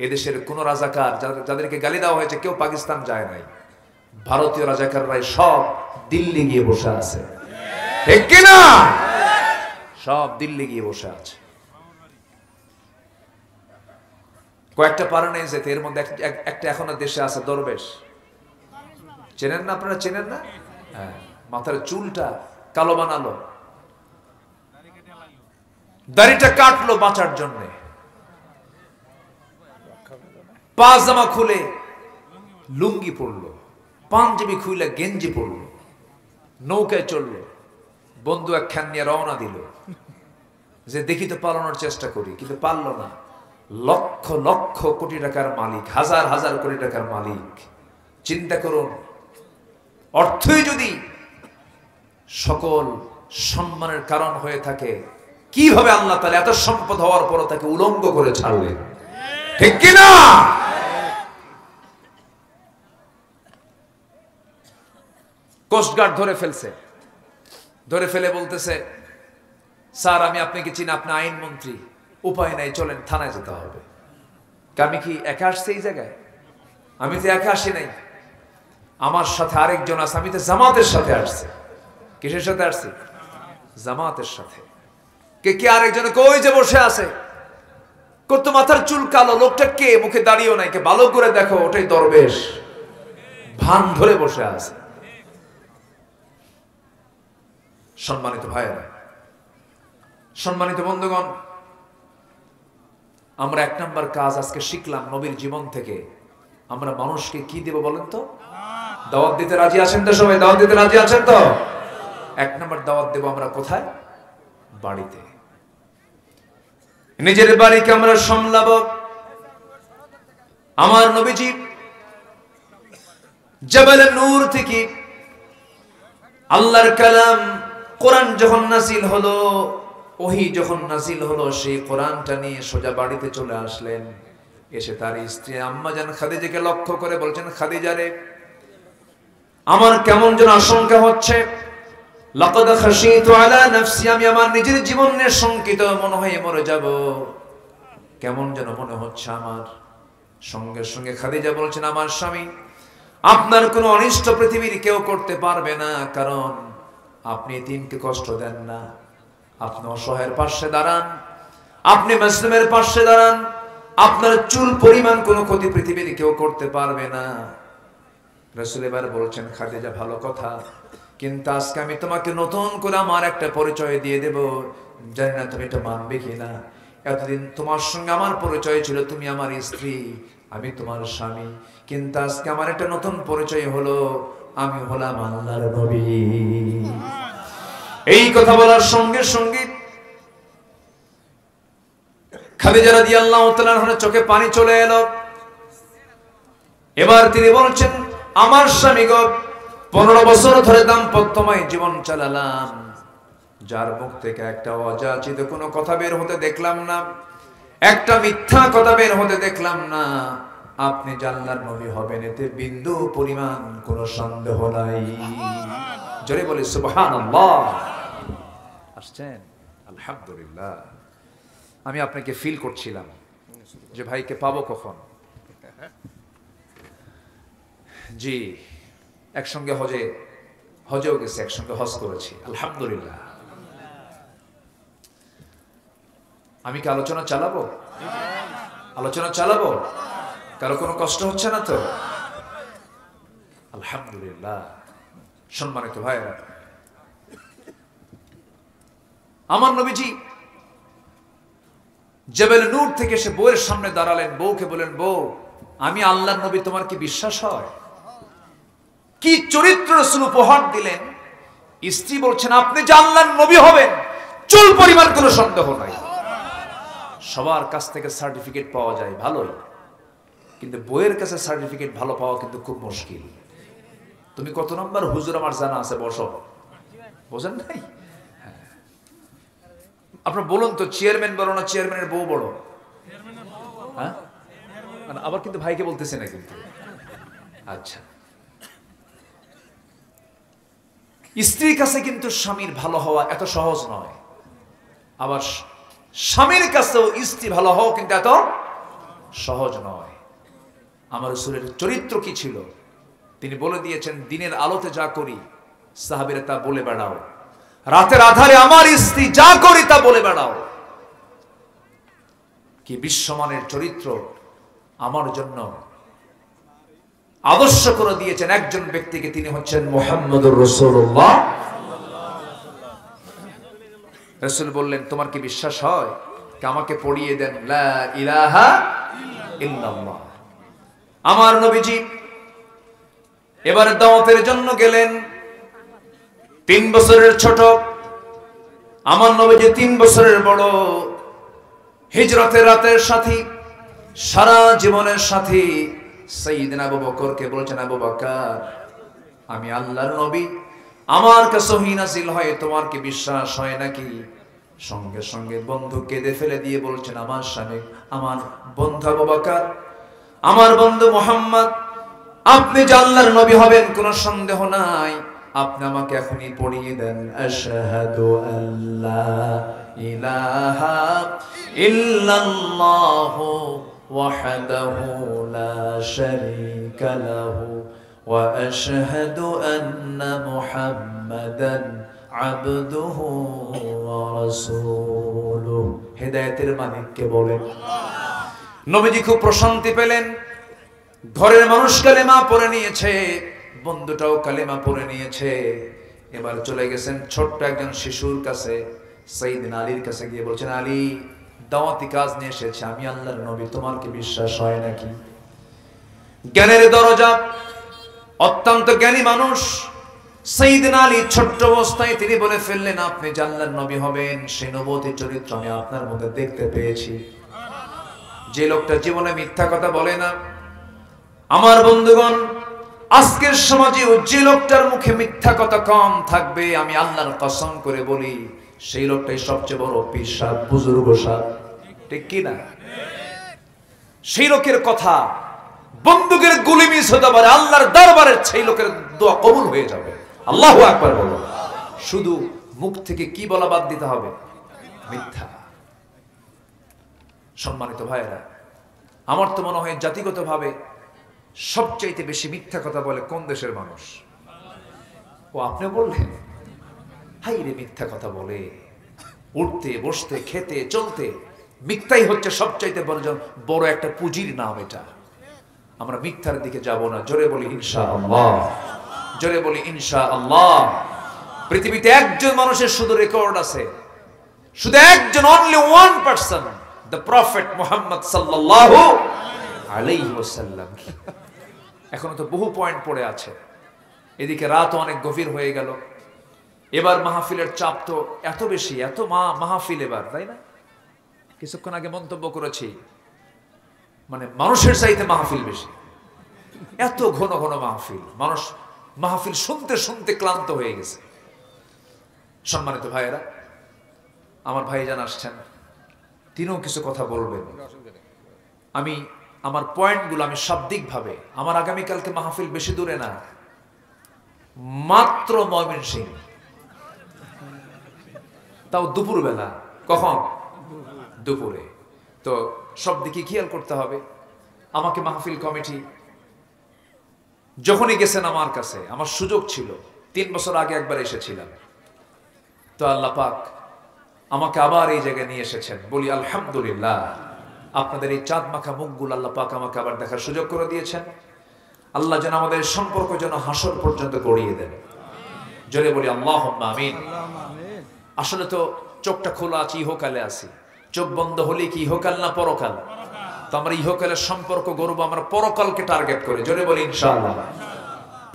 এদেশের কোন রাজাকার যাদেরকে গালি দেওয়া হয়েছে কেউ পাকিস্তান যায় নাই, ভারতীয় রাজাকাররাই সব দিল্লি গিয়ে বসে আছে, ঠিক কিনা? সব দিল্লি গিয়ে বসে আছে। কয়েকটা পারে নাই যেতে, এর মধ্যে একটা এখনো দেশে আছে দরবেশ, চেনেন না আপনারা? চেনেন না? হ্যাঁ, মাথার চুলটা কালো বানালো, দাড়িটা কাটলো বাঁচার জন্য, পাজামা খুলে লুঙ্গি পরলো, পাঞ্জাবি খুলে গেঞ্জি পরলো, নৌকায় চললো, বন্ধু একখান নিয়ে রওনা দিল যে দেখি তো পালানোর চেষ্টা করি, কিন্তু পারলো না। লক্ষ লক্ষ কোটি টাকার মালিক, হাজার হাজার কোটি টাকার মালিক। চিন্তা করুন, অর্থই যদি সকল সম্মানের কারণ হয়ে থাকে, কিভাবে আল্লাহ তাআলা এত সম্পদ হওয়ার পর তাকে উলঙ্গ করে ছাড়লেন, ঠিক কিনা? কোস্টগার্ড ধরে ফেলছে, ধরে ফেলে বলতেছে, স্যার আমি আপনাকে চিনি, আপনি আইনমন্ত্রী, উপায় নাই, চলেন থানায় যেতে হবে। আমি কি একা আসছি এই জায়গায়? আমি তো একা আসি নাই, আমার সাথে আরেকজন আছে, আমি তো জামাতের সাথে আসছি। কিসের সাথে আসছি? জামাতের সাথে। কে কে? আরেকজন কই যে বসে আছে, করতো মাথার চুল কালো, লোকটা কে? মুখে দাঁড়িয়েও নাই, কে ভালো করে দেখো, ওটাই দরবেশ, ভান ধরে বসে আছে। সম্মানিত ভাইয়েরা, সম্মানিত বন্ধুগণ, আমরা এক নাম্বার কাজ আজকে শিখলাম নবীর জীবন থেকে। আমরা মানুষকে কি দেব বলেন তো? দাওয়াত দিতে রাজি আছেন তো? সবাই দাওয়াত দিতে রাজি আছেন তো? এক নাম্বার দাওয়াত দেব আমরা কোথায়? বাড়িতে। নিজের বাড়িকে আমরা সামলাবো। আমার নবীজি জবল নূর থেকে আল্লাহর কালাম কোরআন যখন নাজিল হলো, ওহী যখন নাজিল হলো, সেই কোরআনটা নিয়ে সোজা বাড়িতে চলে আসলেন। এসে তার স্ত্রী আম্মা জান খাদিজাকে লক্ষ্য করে বলছেন, খাদিজা রে, আমার কেমন যেন আশঙ্কা হচ্ছে, লাকাদ খাশিতু আলা নাফসি, আমি আমার নিজের জীবন নিয়ে শঙ্কিত, মনে হয় মরে যাব, কেমন যেন মনে হচ্ছে আমার। সঙ্গে সঙ্গে খাদিজা বলছেন, আমার স্বামী, আপনার কোনো অনিষ্ট পৃথিবীর কেউ করতে পারবে না, কারণ আপনি এতিমকে কষ্ট দেন না, আপনি অসহায়ের পাশে দাঁড়ান, আপনি মুসলিমের পাশে দাঁড়ান, আপনার চুল পরিমাণ কোনো ক্ষতি পৃথিবীর কেউ করতে পারবে না। রাসূল এবার বলছেন, খাদিজা ভালো কথা, কিন্তু আজকে আমি তোমাকে নতুন করে আমার একটা পরিচয় দিয়ে দেব, জানি না তুমি এটা মানবে কিনা। এতদিন তোমার সঙ্গে আমার পরিচয় ছিল, তুমি আমার স্ত্রী, আমি তোমার স্বামী, কিন্তু আজকে আমার একটা নতুন পরিচয় হলো, আমি হলাম আল্লাহর নবী। এই কথা বলার সঙ্গে সঙ্গে খাদিজা রাদিয়াল্লাহু তাআলা আনহার চোখে পানি চলে এলো। এবার তিনি বলছেন, আমার স্বামী গো, 15 বছর ধরে দাম্পত্যময় জীবন চালালাম, যার মুখ থেকে একটা অযাচিত কোনো কথা বের হতে দেখলাম না, একটা মিথ্যা কথা বের হতে দেখলাম না। আপনি আল্লাহর নবী হবেন, এতে বিন্দু পরিমাণ কোনো সন্দেহ নাই। জোরে বলি সুবহানাল্লাহ। আসছেন? আলহামদুলিল্লাহ। আমি আপনাকে ফিল করছিলাম যে ভাইকে পাবো কখন। জি, একসঙ্গে হজেও গেছে, একসঙ্গে হজ করেছি, আলহামদুলিল্লাহ। আমি কি আলোচনা চালাবো? আলোচনা চালাবো? কারো কোনো কষ্ট হচ্ছে না তো? আলহামদুলিল্লাহ। সম্মানিত ভাইরা, আমার নবীজি জবল নূর থেকে সে বউয়ের সামনে দাঁড়ালেন, বউকে বলেন, বউ, আমি আল্লাহর নবী, তোমার কি বিশ্বাস হয়? কি চরিত্র রাসূল উপহার দিলেন। স্ত্রী বলছেন, আপনি যে আল্লাহর নবী হবেন, চুল পরিমাণ কোনো সন্দেহ নাই। সবার কাছ থেকে সার্টিফিকেট পাওয়া যায় ভালোই, কিন্তু বইয়ের কাছে সার্টিফিকেট ভালো পাওয়া কিন্তু খুব মুশকিল। তুমি কত নম্বর হুজুর আমার জানা আছে, বসো, বোঝেন নাই? আপনার বলুন তো, চেয়ারম্যান বড় না চেয়ারম্যানের বউ বড়? হ্যাঁ, আবার কিন্তু ভাইকে বলতেছে না কিন্তু। আচ্ছা, স্ত্রীর কাছে কিন্তু স্বামীর ভালো হওয়া এত সহজ নয়, আবার স্বামীর কাছেও স্ত্রী ভালো হওয়া কিন্তু এত সহজ নয়। আমার রাসূলের চরিত্র কি ছিল তিনি বলে দিয়েছেন, দিনের আলোতে যা করি সাহাবীরা তা বলে বেড়াও, রাতের আধারে আমার স্ত্রী যা করি তা বলে বেড়াও। কি বিশ্বমানের চরিত্র আমার জন্য আদর্শ করে দিয়েছেন একজন ব্যক্তিকে, তিনি হচ্ছেন মুহাম্মদুর রাসূলুল্লাহ। রাসূল বললেন, তোমার কি বিশ্বাস হয়? আমাকে পড়িয়ে দেন লা ইলাহা ইল্লাল্লাহ। আমার নবীজি এবার দাওয়াতের জন্য গেলেন। 3 বছরের ছোট, আমার নবীজি 3 বছরের বড়। হিজরতের রাতের সাথী, সারা জীবনের সাথী সাইয়্যিদনা আবু বকরকে বলছেন, আবু বকর আমি আল্লাহর নবী, আমার কাছে ওহী নাযিল হয়, তোমার কি বিশ্বাস হয় নাকি? সঙ্গে সঙ্গে বন্ধু কেঁদে ফেলে দিয়ে বলছেন, আমার স্বামী, আমার বন্ধু আবু বকর, আমার বন্ধু মুহাম্মদ, আপনি যে আল্লাহর নবী হবেন কোনো সন্দেহ নাই, আপনি আমাকে এখনই পড়িয়ে দেন আশহাদু আল্লা ইলাহা ইল্লাল্লাহু ওয়াহদাহু লা শারীকা লাহু ওয়া আশহাদু আন্না মুহাম্মাদান আবদুহু ওয়া রাসূলুহু। হেদায়েতের মালিককে বলেন। নবীজি খুব প্রশান্তি পেলেন। ঘরের মানুষ কালেমা পড়ে নিয়েছে, বন্ধুটাও কালেমা পড়ে নিয়েছে। এবার চলে গেছেন ছোট্ট একজন শিশুর কাছে, সাইয়েদনা আলীর কাছে গিয়ে বলছেন, আলী দাওয়াতি কাজ নিয়ে এসেছে, আমি আল্লাহর নবী, তোমার কি বিশ্বাস হয় নাকি? জ্ঞানের দরজা, অত্যন্ত জ্ঞানী মানুষ সাইয়েদনা আলী ছোট্ট অবস্থায় তিনি বলে ফেললেন, আপনি যে আল্লাহর নবী হবেন সেই নবুয়তি চরিত্র আমি আপনার মধ্যে দেখতে পেয়েছি। যে লোকটা জীবনে মিথ্যা কথা বলে না, আমার বন্ধুগণ আজকের সমাজে যে লোকটার মুখে মিথ্যা কথা কম থাকবে, আমি আল্লাহর কসম করে বলি সেই লোকটাই সবচেয়ে বড় পীর সাহেব, বুজুর্গ সাহেব, ঠিক কি না? সেই লোকের কথা বন্দুকের গুলি মিস হতে পারে, আল্লাহর দরবারে সেই লোকের দোয়া কবুল হয়ে যাবে। আল্লাহু আকবার বলো। শুধু মুখ থেকে কি বলা বাদ দিতে হবে? মিথ্যা। সম্মানিত ভাইয়েরা, আমার তো মনে হয় জাতিগতভাবে সবচাইতে বেশি মিথ্যা কথা বলে কোন দেশের মানুষ? ও আপনি বললেন, হাই রে মিথ্যা কথা বলে, উঠতে বসতে খেতে চলতে মিথ্যাই হচ্ছে সবচাইতে বড় একটা পুঁজির নাম। এটা আমরা মিথ্যার দিকে যাব না। জোরে বলি ইনশাআল্লাহ, জোরে বলি ইনশাআল্লাহ। পৃথিবীতে একজন মানুষের শুধু রেকর্ড আছে, শুধু একজন, only one person, the prophet Muhammad সাল্লাল্লাহু আলাইহি ওয়াসাল্লাম। এখনো তো বহু পয়েন্ট পড়ে আছে। এদিকে রাত অনেক গভীর হয়ে গেল। এবার মাহফিলের চাপ তো এত বেশি, এত মাহফিল এবার, তাই না? কিছুক্ষণ আগে মন্তব্য করেছি, মানে মানুষের চাইতে মাহফিল বেশি, এত ঘন ঘন মাহফিল, মানুষ মাহফিল শুনতে শুনতে ক্লান্ত হয়ে গেছে। সম্মানিত ভাইয়েরা, আমার ভাইজান আসছেন, তিনিও কিছু কথা বলবেন। আমি আমার পয়েন্টগুলো আমি শাব্দিকভাবে, আমার আগামীকালকে মাহফিল বেশি দূরে না, মাত্র ময়মনসিংহ, তাও দুপুরবেলা। কখন? দুপুরে। তো সব দিকে খেয়াল করতে হবে। আমাকে মাহফিল কমিটি যখনই গেছেন আমার কাছে, আমার সুযোগ ছিল, 3 বছর আগে একবার এসেছিলাম, তো আল্লাহ পাক আমাকে আবার এই জায়গায় নিয়ে এসেছেন। বলি আলহামদুলিল্লাহ, আপনাদের এই চাঁদ মাখা মুখগুলো আল্লাহ পাক আমাকে আবার দেখার সুযোগ করে দিয়েছেন। আল্লাহ যেন আমাদের সম্পর্ক যেন হাসর পর্যন্ত গড়িয়ে দেন। জোরে বলি আল্লাহুম্মা আমিন। আসলে তো চোখটা খোলা আছে, ইহকালে আছি, চোখ বন্ধ হলে কি ইহকাল না পরকাল? তো আমরা ইহকালের সম্পর্ক গড়বো আমরা পরকালকে টার্গেট করে। জোরে বলি ইনশাআল্লাহ।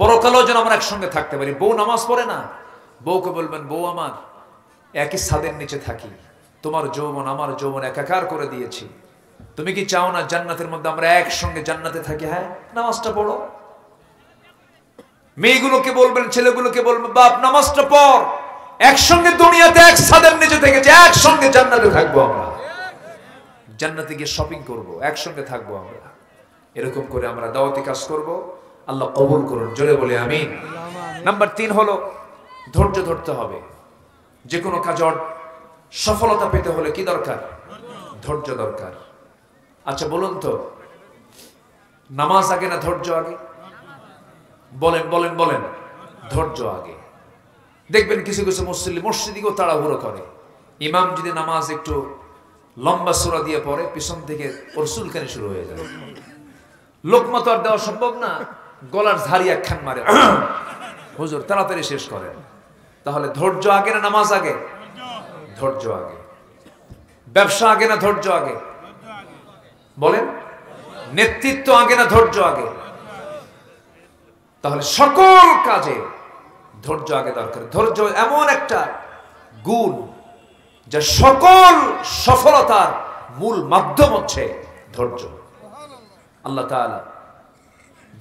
পরকালও যেন আমরা একসঙ্গে থাকতে পারি। বউ নামাজ পড়ে না, বউকে বলবেন, বউ আমার, একই ছাদের নিচে থাকি, তোমার যৌবন আমার যৌবন একাকার করে দিয়েছি, তুমি কি চাও না জান্নাতের মধ্যে আমরা একসঙ্গে জান্নাতে থাকি? হ্যাঁ, নামাজটা পড়ো। মেয়েগুলোকে বলবেন, ছেলেগুলোকে বলবেন, বাপ নামাজটা পড়, একসঙ্গে দুনিয়াতে এক ছাদের নিচে থেকেছি, একসঙ্গে জান্নাতে থাকবো আমরা, জান্নাতে গিয়ে শপিং করব, একসঙ্গে থাকবো আমরা। এরকম করে আমরা দাওয়াতি কাজ করব। আল্লাহ কবুল করুন। জোরে বলি আমিন। নাম্বার 3 হলো ধৈর্য ধরতে হবে। যে কোনো কাজের সফলতা পেতে হলে কি দরকার? ধৈর্য দরকার। আচ্ছা বলুন তো, নামাজ আগে না ধৈর্য আগে? বলেন বলেন বলেন। ধৈর্য আগে। দেখবেন কিছু কিছু মুসল্লি মসজিদেও তাড়াহুড়ো করে, ইমাম যদি নামাজ একটু লম্বা সূরা দিয়ে পড়ে, পিছন থেকে ওর চুলকানি শুরু হয়ে যায়। লোকমা তো আর দেওয়া সম্ভব না, গলার ঝাড়ি একখান মারে, হুজুর তাড়াতাড়ি শেষ করেন। তাহলে ধৈর্য আগে না নামাজ আগে? ধৈর্য আগে। ব্যবসা আগে না ধৈর্য আগে? বলেন। নেতৃত্ব আগে না ধৈর্য আগে? তাহলে সকল কাজে ধৈর্য আগে দরকার। ধৈর্য এমন একটা গুণ যা সকল সফলতার মূল মাধ্যম হচ্ছে ধৈর্য। আল্লাহ তাআলা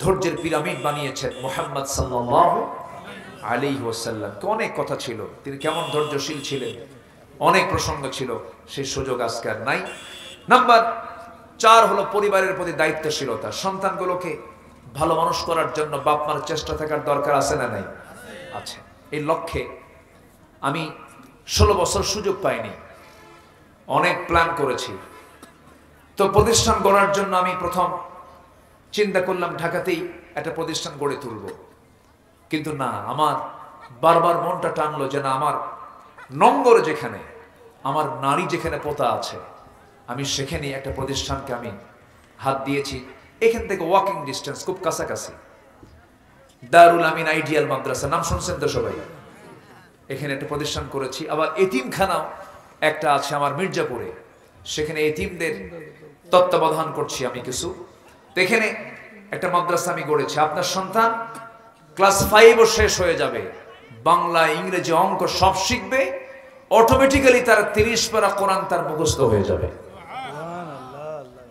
ধৈর্যের পিরামিড বানিয়েছেন মুহাম্মদ সাল্লাল্লাহু আলাইহি ওয়াসাল্লাম। অনেক কথা ছিল, তিনি কেমন ধৈর্যশীল ছিলেন, অনেক প্রসঙ্গ ছিল, সেই সুযোগ আজকে আর নাই। নাম্বার 4 হলো পরিবারের প্রতি দায়িত্বশীলতা। সন্তানগুলোকে ভালো মানুষ করার জন্য বাপ মার চেষ্টা থাকার দরকার আছে না নাই? আছে। এই লক্ষ্যে আমি 16 বছর সুযোগ পাইনি, অনেক প্ল্যান করেছি। তো প্রতিষ্ঠান গড়ার জন্য আমি প্রথম চিন্তা করলাম ঢাকাতেই একটা প্রতিষ্ঠান গড়ে তুলব। কিন্তু না, আমার বারবার মনটা টানলো যে না, আমার নম্বর যেখানে, আমার নারী যেখানে পোতা আছে, আমি সেখানে একটা প্রতিষ্ঠানকে আমি হাত দিয়েছি। এখান থেকে ওয়াকিং ডিস্টেন্স, খুব কাছাকাছি। দারুল আমিন আইডিয়াল মাদ্রাসা, নাম শুনছেন তো সবাই? এখানে একটা প্রতিষ্ঠান করেছি। আবার এতিমখানাও একটা আছে আমার মির্জাপুরে, সেখানে এতিমদের তত্ত্বাবধান করছি আমি কিছু। তো এখানে একটা মাদ্রাসা আমি গড়েছি। আপনার সন্তান ক্লাস 5ও শেষ হয়ে যাবে, বাংলা ইংরেজি অঙ্ক সব শিখবে, অটোমেটিক্যালি তার 30 পারা কোরআন তার মুখস্থ হয়ে যাবে।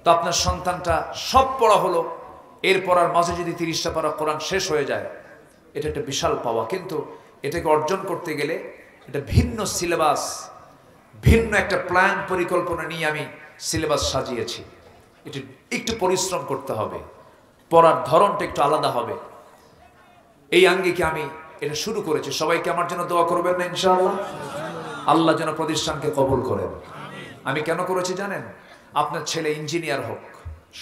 তো আপনার সন্তানটা সব পড়া হলো, এরপর আর মাঝে যদি 30টা পারা কোরআন শেষ হয়ে যায়, এটা একটা বিশাল পাওয়া। কিন্তু এটাকে অর্জন করতে গেলে এটা ভিন্ন সিলেবাস, ভিন্ন একটা প্ল্যান পরিকল্পনা নিয়ে আমি সিলেবাস সাজিয়েছি। এটা একটু পরিশ্রম করতে হবে, পড়ার ধরনটা একটু আলাদা হবে। এই আঙ্গিকে আমি এটা শুরু করেছি। সবাইকে আমার জন্য দোয়া করবেন না ইনশাআল্লাহ? আল্লাহ যেন প্রতিষ্ঠানকে কবুল করেন। আমি কেন করেছি জানেন? আপনার ছেলে ইঞ্জিনিয়ার হোক,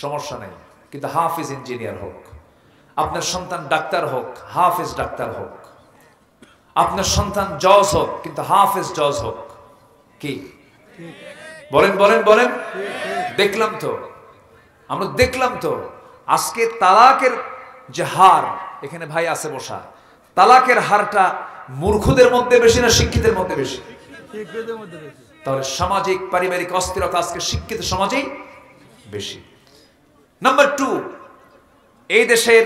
সমস্যা নেই, কিন্তু হাফিজ ইঞ্জিনিয়ার হোক। আপনার সন্তান ডাক্তার হোক, হাফিজ ডাক্তার হোক। আপনার সন্তান জজ হোক, কিন্তু হাফিজ জজ হোক। কি বলেন বলেন বলেন? দেখলাম তো, আমরা দেখলাম তো আজকে তালাকের যে হার, এখানে ভাই আছে বসা, তালাকের হারটা মূর্খদের মধ্যে বেশি না শিক্ষিতের মধ্যে বেশি? তাহলে সামাজিক পারিবারিক অস্থিরতা আজকে শিক্ষিত সমাজেই বেশি। নাম্বার 2, এই দেশের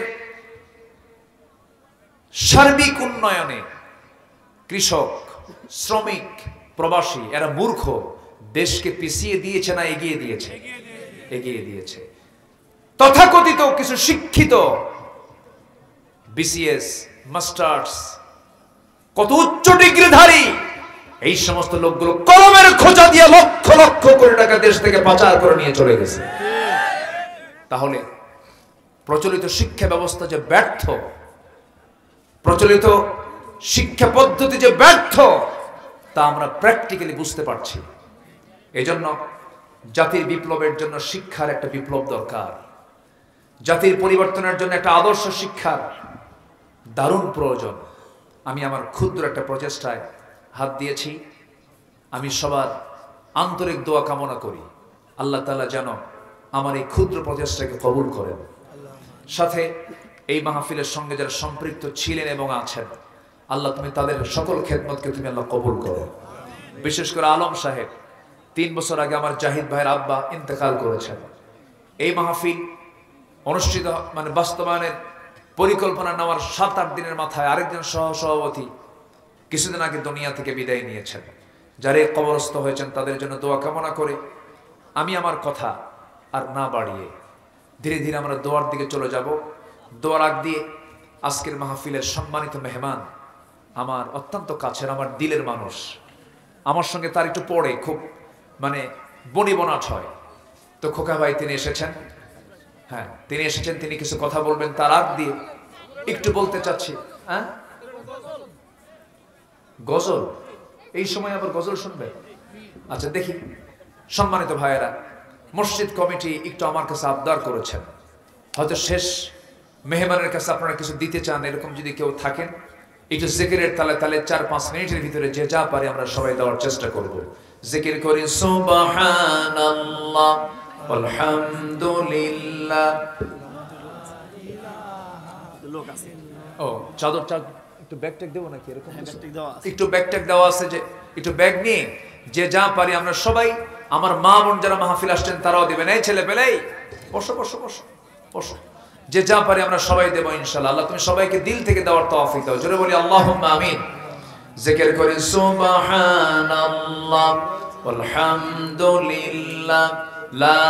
সার্বিক উন্নয়নে কৃষক, শ্রমিক, প্রবাসী এরা মূর্খ, দেশকে পিছিয়ে দিয়েছে না এগিয়ে দিয়েছে? এগিয়ে দিয়েছে। তথাকথিত কিছু শিক্ষিত বিসিএস, মাস্টার্স, কত উচ্চ ডিগ্রিধারী, এই সমস্ত লোকগুলো কলমের খোঁজা দিয়ে লক্ষ লক্ষ কোটি টাকা দেশ থেকে পাচার করে নিয়ে চলে গেছে। তাহলে প্রচলিত শিক্ষা ব্যবস্থা যে ব্যর্থ, প্রচলিত শিক্ষা পদ্ধতি যে ব্যর্থ, তা আমরা প্র্যাকটিক্যালি বুঝতে পারছি। এজন্য জাতির বিপ্লবের জন্য শিক্ষার একটা বিপ্লব দরকার। জাতির পরিবর্তনের জন্য একটা আদর্শ শিক্ষার দারুণ প্রয়োজন। আমি আমার ক্ষুদ্র একটা প্রচেষ্টায় হাত দিয়েছি। আমি সবার আন্তরিক দোয়া কামনা করি, আল্লাহ তাআলা যেন আমার এই ক্ষুদ্র প্রচেষ্টাকে কবুল করেন। সাথে এই মাহফিলের সঙ্গে যারা সম্পৃক্ত ছিলেন এবং আছেন, আল্লাহ তুমি তাদের সকল খেদমতকে তুমি আল্লাহ কবুল করো। বিশেষ করে আলম সাহেব, 3 বছর আগে আমার জাহিদ ভাইয়ের আব্বা ইন্তেকাল করেছেন। এই মাহফিল অনুষ্ঠিত বাস্তবায়নের পরিকল্পনা নেওয়ার 7-8 দিনের মাথায় আরেকজন সহসভাপতি কিছুদিন আগে দুনিয়া থেকে বিদায় নিয়েছেন। যারা কবরস্থ হয়েছেন তাদের জন্য দোয়া কামনা করে আমি আমার কথা আর না বাড়িয়ে ধীরে ধীরে আমরা দোয়ার দিকে চলে যাব। দোয়ার আগ দিয়ে আজকের মাহফিলের সম্মানিত মেহমান, আমার অত্যন্ত কাছের, আমার দিলের মানুষ, আমার সঙ্গে তার একটু পড়ে খুব বনিবনাট হয়। তো খোকা ভাই তিনি এসেছেন, হ্যাঁ তিনি এসেছেন, তিনি কিছু কথা বলবেন। তার আগ দিয়ে একটু বলতে চাচ্ছি, হ্যাঁ গজল, এই সময় আবার গজল শুনবে? আচ্ছা দেখি সম্মানিত ভাইয়েরা, মসজিদ কমিটি একটু আমার কাছে আবদার করেছেন, হয়তো শেষ মেহমানের কাছে আপনারা কিছু দিতে চান, এরকম যদি কেউ থাকেন একটু জিকিরের তালে তালে 4-5 মিনিটের ভিতরে যে যা পারে আমরা সবাই দেওয়ার চেষ্টা করব। জিকির করি সুবহানাল্লাহ আলহামদুলিল্লাহ। ও চাদর একটু ব্যাগট্যাগ দেবো নাকি এরকম একটু ব্যাগট্যাগ দেওয়া আছে, যে একটু ব্যাগ নিয়ে যে যা পারি আমরা সবাই, আমার মা বোন যারা মাহফিল আসছেন তারাও দেবেন। এই ছেলে পেলেই বসো বসো বসো বসো, যে যা পারি আমরা সবাই দেবো ইনশাআল্লাহ। আল্লাহ তুমি সবাইকে দিল থেকে দেওয়ার তৌফিক দাও, জোরে বলি আল্লাহুম্মা আমিন। জিকির করি সুবহানাল্লাহ আলহামদুলিল্লাহ লা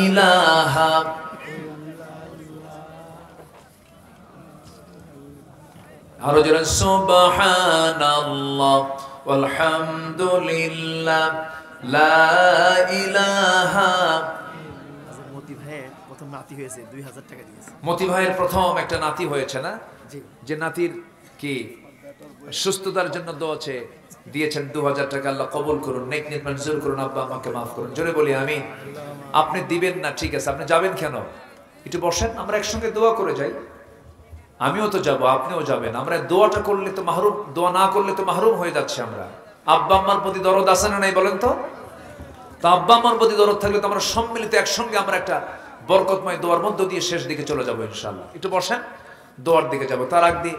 ইলাহা, আরো জোরে সুবহানাল্লাহ আলহামদুলিল্লাহ লা ইলাহা। মতি ভাইয়ের প্রথম নাতি হয়েছে, 2000 টাকা দিয়েছে। মতি ভাইয়ের প্রথম একটা নাতি হয়েছে না, যে নাতির কি সুস্থতার জন্য দোয়া দিয়েছেন 2000 টাকা। আল্লাহ কবুল করুন, নেক নেক মঞ্জুর করুন, আব্বা আমাকে মাফ করুন, জোরে বলি আমিন। আপনি দিবেন না ঠিক আছে, আপনি যাবেন কেন? একটু বসেন, আমরা একসঙ্গে দোয়া করে যাই। আমিও তো যাব, আপনিও যাবেন। আমরা দোয়াটা করলে তো মাহরুম, দোয়া না করলে তো মাহরুম হয়ে যাচ্ছে আমরা। আব্বা আম্মার প্রতি দরদ আছে না নাই বলেন তো? তো আব্বা আম্মার প্রতি দরদ থাকলে তো আমরা সম্মিলিত একসঙ্গে আমরা একটা বরকতময় দোয়ার মধ্য দিয়ে শেষ দিকে চলে যাবো ইনশাআল্লাহ। একটু বসেন, দোয়ার দিকে যাব। তার আগ দিয়ে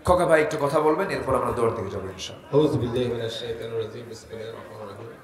খোকা ভাই একটু কথা বলবেন, এরপর আমরা দোয়ার দিকে যাবো ইনশাআল্লাহ। আউযু বিল্লাহি মিনাশ শাইতানির রাজিম, বিসমিল্লাহির রহমানির রহিম।